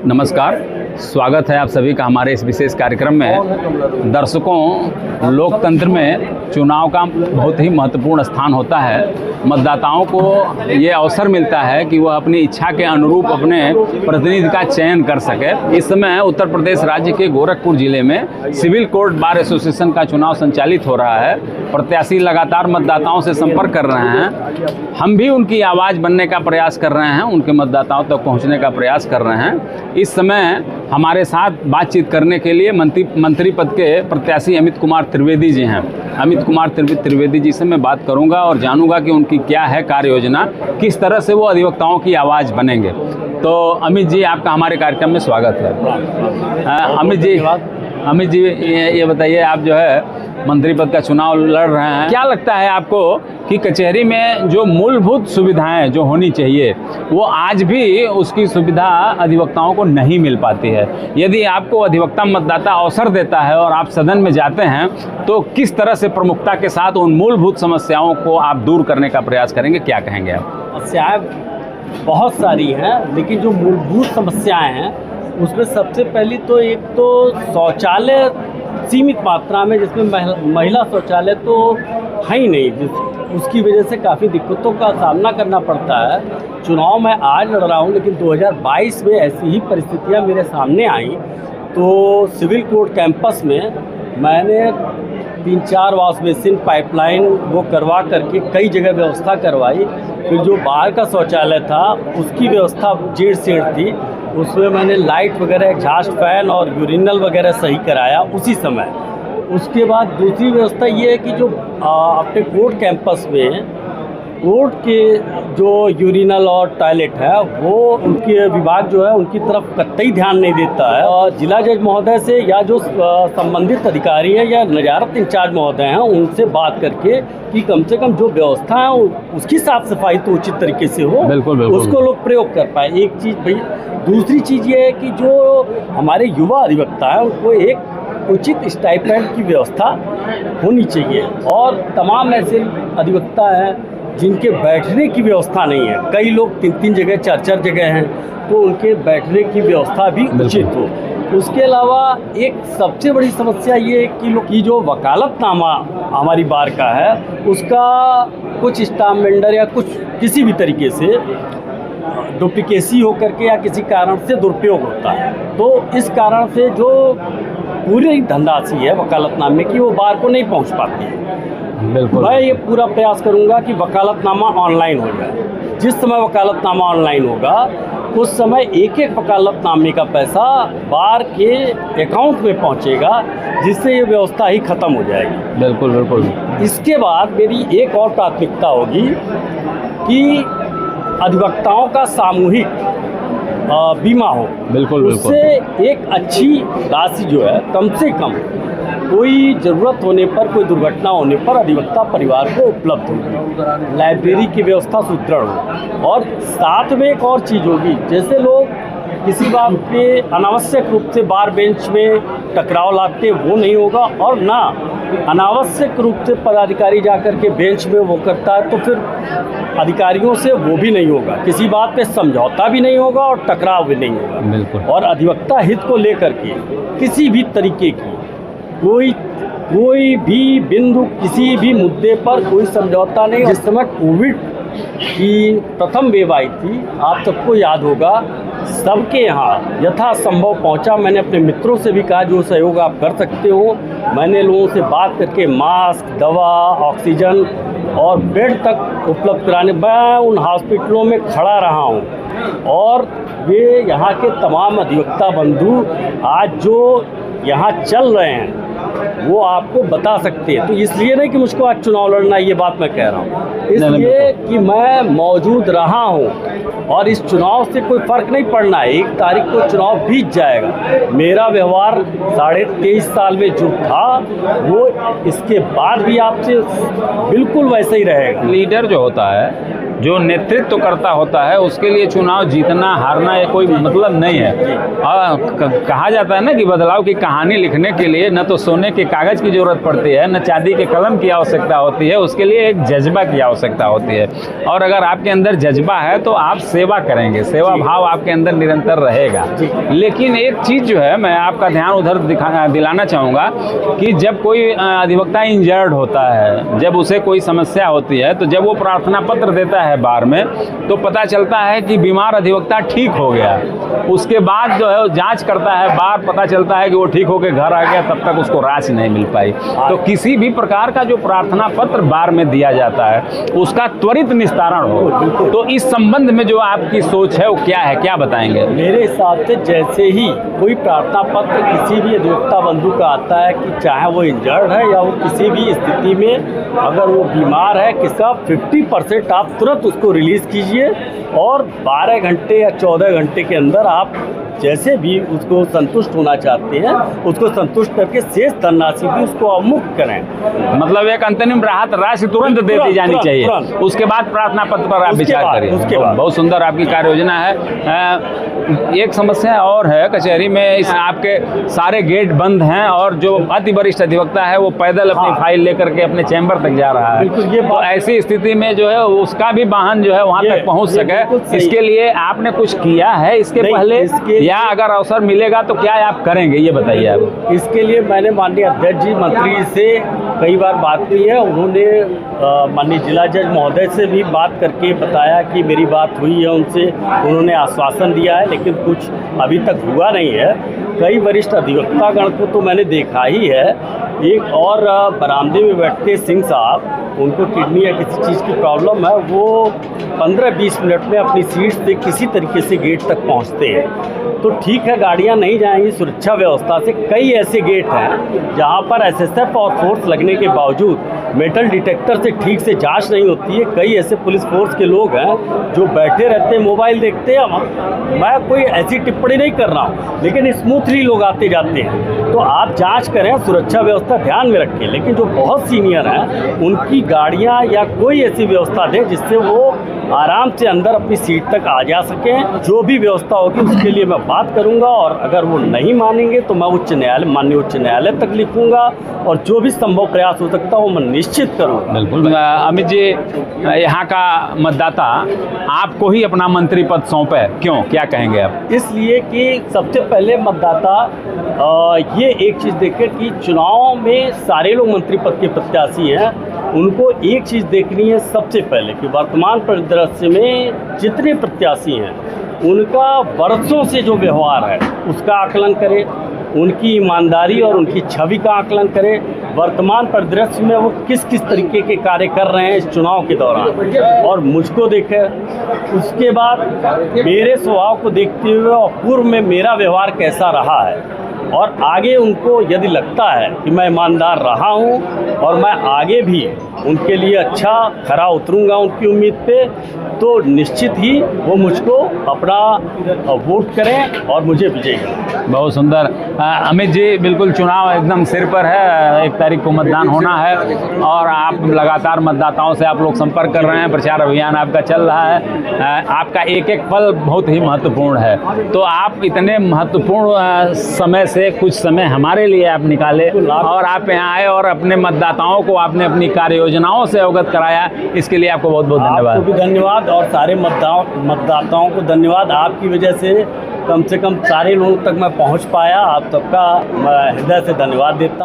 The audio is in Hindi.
नमस्कार, स्वागत है आप सभी का हमारे इस विशेष कार्यक्रम में। दर्शकों, लोकतंत्र में चुनाव का बहुत ही महत्वपूर्ण स्थान होता है। मतदाताओं को ये अवसर मिलता है कि वह अपनी इच्छा के अनुरूप अपने प्रतिनिधि का चयन कर सके। इस समय उत्तर प्रदेश राज्य के गोरखपुर जिले में सिविल कोर्ट बार एसोसिएशन का चुनाव संचालित हो रहा है। प्रत्याशी लगातार मतदाताओं से संपर्क कर रहे हैं। हम भी उनकी आवाज़ बनने का प्रयास कर रहे हैं, उनके मतदाताओं तक पहुँचने का प्रयास कर रहे हैं। इस समय हमारे साथ बातचीत करने के लिए मंत्री पद के प्रत्याशी अमित कुमार त्रिवेदी जी हैं। अमित कुमार त्रिवेदी जी से मैं बात करूंगा और जानूंगा कि उनकी क्या है कार्य योजना, किस तरह से वो अधिवक्ताओं की आवाज़ बनेंगे। तो अमित जी, आपका हमारे कार्यक्रम में स्वागत है। अमित जी ये बताइए, आप जो है मंत्री पद का चुनाव लड़ रहे हैं, क्या लगता है आपको कि कचहरी में जो मूलभूत सुविधाएं जो होनी चाहिए वो आज भी उसकी सुविधा अधिवक्ताओं को नहीं मिल पाती है? यदि आपको अधिवक्ता मतदाता अवसर देता है और आप सदन में जाते हैं तो किस तरह से प्रमुखता के साथ उन मूलभूत समस्याओं को आप दूर करने का प्रयास करेंगे? क्या कहेंगे आप? समस्याएं बहुत सारी हैं, लेकिन जो मूलभूत समस्याएं हैं उसमें सबसे पहली तो एक तो शौचालय सीमित मात्रा में, जिसमें महिला शौचालय तो है ही नहीं, उसकी वजह से काफ़ी दिक्कतों का सामना करना पड़ता है। चुनाव मैं आज लड़ रहा हूँ, लेकिन 2022 में ऐसी ही परिस्थितियाँ मेरे सामने आई तो सिविल कोर्ट कैंपस में मैंने 3-4 वॉश बेसिन पाइपलाइन वो करवा करके कई जगह व्यवस्था करवाई। फिर जो बाहर का शौचालय था उसकी व्यवस्था जीर्ण शीर्ण थी, उसमें मैंने लाइट वगैरह, एग्जॉस्ट फैन और यूरिनल वगैरह सही कराया उसी समय। उसके बाद दूसरी व्यवस्था ये है कि जो अपने कोर्ट कैंपस में कोर्ट के जो यूरिनल और टॉयलेट है वो उनके विभाग जो है उनकी तरफ कतई ध्यान नहीं देता है। और जिला जज महोदय से या जो संबंधित अधिकारी हैं या नजारत इंचार्ज महोदय हैं उनसे बात करके कि कम से कम जो व्यवस्था है उसकी साफ सफाई तो उचित तरीके से हो, बिल्कुल। उसको लोग प्रयोग कर पाए। एक चीज़ भाई। दूसरी चीज़ ये है कि जो हमारे युवा अधिवक्ता हैं उनको एक उचित स्टाइपेंड की व्यवस्था होनी चाहिए। और तमाम ऐसे अधिवक्ता हैं जिनके बैठने की व्यवस्था नहीं है, कई लोग 3-3 जगह 4-4 जगह हैं, तो उनके बैठने की व्यवस्था भी उचित हो। उसके अलावा एक सबसे बड़ी समस्या ये है कि जो वकालतनामा हमारी बार का है उसका कुछ स्टाम्प वेंडर या कुछ किसी भी तरीके से डुप्लीकेसी हो करके या किसी कारण से दुरुपयोग होता है। तो इस कारण से जो पूरी धनराशि है वकालतनामे की वो बार को नहीं पहुंच पाती है। बिल्कुल, मैं ये पूरा प्रयास करूंगा कि वकालतनामा ऑनलाइन हो जाए। जिस समय वकालतनामा ऑनलाइन होगा उस समय एक वकालतनामे का पैसा बार के अकाउंट में पहुंचेगा, जिससे ये व्यवस्था ही खत्म हो जाएगी। बिल्कुल। इसके बाद मेरी एक और प्राथमिकता होगी कि अधिवक्ताओं का सामूहिक बीमा हो। बिल्कुल। उससे एक अच्छी राशि जो है कम से कम कोई ज़रूरत होने पर, कोई दुर्घटना होने पर अधिवक्ता परिवार को उपलब्ध हो। लाइब्रेरी की व्यवस्था सुदृढ़ हो। और साथ में एक और चीज़ होगी, जैसे लोग किसी बात पे अनावश्यक रूप से बार बेंच में टकराव लाते, वो नहीं होगा। और ना अनावश्यक रूप से पदाधिकारी जाकर के बेंच में वो करता है तो फिर अधिकारियों से वो भी नहीं होगा, किसी बात पे समझौता भी नहीं होगा और टकराव भी नहीं होगा। बिल्कुल। और अधिवक्ता हित को लेकर के किसी भी तरीके की कोई भी बिंदु, किसी भी मुद्दे पर कोई समझौता नहीं। जिस समय कोविड की प्रथम वेव आई थी, आप सबको याद होगा, सबके यहाँ यथासंभव पहुँचा। मैंने अपने मित्रों से भी कहा जो सहयोग आप कर सकते हो। मैंने लोगों से बात करके मास्क, दवा, ऑक्सीजन और बेड तक उपलब्ध कराने मैं उन हॉस्पिटलों में खड़ा रहा हूँ। और वे यहाँ के तमाम अधिवक्ता बंधु आज जो यहाँ चल रहे हैं वो आपको बता सकते हैं। तो इसलिए नहीं कि मुझको आज चुनाव लड़ना, ये बात मैं कह रहा हूँ, इसलिए कि मैं मौजूद रहा हूँ और इस चुनाव से कोई फ़र्क नहीं पड़ना है। 1 तारीख को चुनाव बीत जाएगा। मेरा व्यवहार 23.5 साल में जो था वो इसके बाद भी आपसे बिल्कुल वैसे ही रहेगा। लीडर जो होता है जो नेतृत्व करता होता है उसके लिए चुनाव जीतना हारना ये कोई मतलब नहीं है। कहा जाता है ना कि बदलाव की कहानी लिखने के लिए न तो सोने के कागज़ की ज़रूरत पड़ती है, न चांदी के कलम की आवश्यकता होती है, उसके लिए एक जज्बा की आवश्यकता होती है। और अगर आपके अंदर जज्बा है तो आप सेवा करेंगे, सेवा भाव आपके अंदर निरंतर रहेगा। लेकिन एक चीज़ जो है मैं आपका ध्यान उधर दिलाना चाहूँगा कि जब कोई अधिवक्ता इंजर्ड होता है, जब उसे कोई समस्या होती है, तो जब वो प्रार्थना पत्र देता है बार में, तो पता चलता है कि बीमार अधिवक्ता ठीक हो गया। उसके बाद जो है जांच करता है बार, पता चलता है कि वो ठीक होकर घर आ गया, तब तक उसको राशि नहीं मिल पाई। तो किसी भी प्रकार का जो प्रार्थना पत्र बार में दिया जाता है उसका त्वरित निस्तारण हो। तो इस संबंध में जो आपकी सोच है वो क्या है, क्या बताएंगे? मेरे हिसाब से जैसे ही कोई प्रार्थना पत्र किसी भी अधिवक्ता बंधु का आता है कि चाहे वो इंजर्ड है या वो किसी भी स्थिति में अगर वो बीमार है, किसका 50% आप तुरंत उसको रिलीज़ कीजिए और 12 घंटे या 14 घंटे के अंदर आप जैसे भी उसको संतुष्ट होना चाहते हैं उसको संतुष्ट करके शेष धनराशि भी उसको अवमुक्त करें। मतलब एक अंतरिम राहत राशि तुरंत दे दी जानी चाहिए, उसके बाद प्रार्थना पत्र पर आप विचार करिए। उसके बाद बहुत सुंदर आपकी कार्य योजना है। एक समस्या और है कचहरी में, इस आपके सारे गेट बंद हैं और जो अति वरिष्ठ अधिवक्ता है वो पैदल अपनी फाइल लेकर के अपने चैम्बर तक जा रहा है। तो ऐसी स्थिति में जो है उसका भी वाहन जो है वहाँ तक पहुँच सके, इसके लिए आपने कुछ किया है इसके पहले, या अगर अवसर मिलेगा तो क्या आप करेंगे, ये बताइए आप। इसके लिए मैंने माननीय अध्यक्ष जी मंत्री से कई बार बात की है। उन्होंने माननीय जिला जज महोदय से भी बात करके बताया कि मेरी बात हुई है उनसे, उन्होंने आश्वासन दिया है, लेकिन कुछ अभी तक हुआ नहीं है। कई वरिष्ठ अधिवक्तागण को तो मैंने देखा ही है। एक और बरामदे में बैठते सिंह साहब, उनको किडनी या किसी चीज़ की प्रॉब्लम है, वो 15-20 मिनट में अपनी सीट से किसी तरीके से गेट तक पहुंचते हैं। तो ठीक है, गाड़ियां नहीं जाएंगी सुरक्षा व्यवस्था से। कई ऐसे गेट हैं जहां पर एसएसएफ और फोर्स लगने के बावजूद मेटल डिटेक्टर से ठीक से जांच नहीं होती है। कई ऐसे पुलिस फोर्स के लोग हैं जो बैठे रहते हैं, मोबाइल देखते हैं। मैं कोई ऐसी टिप्पणी नहीं कर रहा हूँ, लेकिन स्मूथली लोग आते जाते हैं। तो आप जांच करें, सुरक्षा व्यवस्था ध्यान में रखें, लेकिन जो बहुत सीनियर हैं उनकी गाड़ियाँ या कोई ऐसी व्यवस्था दें जिससे वो आराम से अंदर अपनी सीट तक आ जा सकें। जो भी व्यवस्था होगी उसके लिए मैं बात करूंगा, और अगर वो नहीं मानेंगे तो मैं माननीय उच्च न्यायालय तक लिखूंगा, और जो भी संभव प्रयास हो सकता है वो मैं निश्चित करूंगा। बिल्कुल। अमित जी, यहाँ का मतदाता आपको ही अपना मंत्री पद सौंपे, क्यों, क्या कहेंगे आप? इसलिए कि सबसे पहले मतदाता ये एक चीज़ देखे कि चुनाव में सारे लोग मंत्री पद के प्रत्याशी हैं। उनको एक चीज़ देखनी है सबसे पहले कि वर्तमान परिदृश्य में जितने प्रत्याशी हैं उनका वर्षों से जो व्यवहार है उसका आकलन करें, उनकी ईमानदारी और उनकी छवि का आकलन करें, वर्तमान परिदृश्य में वो किस किस तरीके के कार्य कर रहे हैं इस चुनाव के दौरान, और मुझको देखें। उसके बाद मेरे स्वभाव को देखते हुए और पूर्व में मेरा व्यवहार कैसा रहा है, और आगे उनको यदि लगता है कि मैं ईमानदार रहा हूं और मैं आगे भी उनके लिए अच्छा खरा उतरूंगा उनकी उम्मीद पे, तो निश्चित ही वो मुझको अपना वोट करें और मुझे विजयी करें। बहुत सुंदर। अमित जी, बिल्कुल चुनाव एकदम सिर पर है, 1 तारीख को मतदान होना है और आप लगातार मतदाताओं से आप लोग संपर्क कर रहे हैं, प्रचार अभियान आपका चल रहा है। आपका एक एक पल बहुत ही महत्वपूर्ण है, तो आप इतने महत्वपूर्ण समय से कुछ समय हमारे लिए आप निकाले और आप यहाँ आए और अपने मतदाताओं को आपने अपनी कार्य योजनाओं से अवगत कराया, इसके लिए आपको बहुत बहुत धन्यवाद। आपको भी धन्यवाद और सारे मतदाताओं को धन्यवाद। आपकी वजह से कम सारे लोगों तक मैं पहुँच पाया। आप सबका मैं हृदय से धन्यवाद देता हूँ।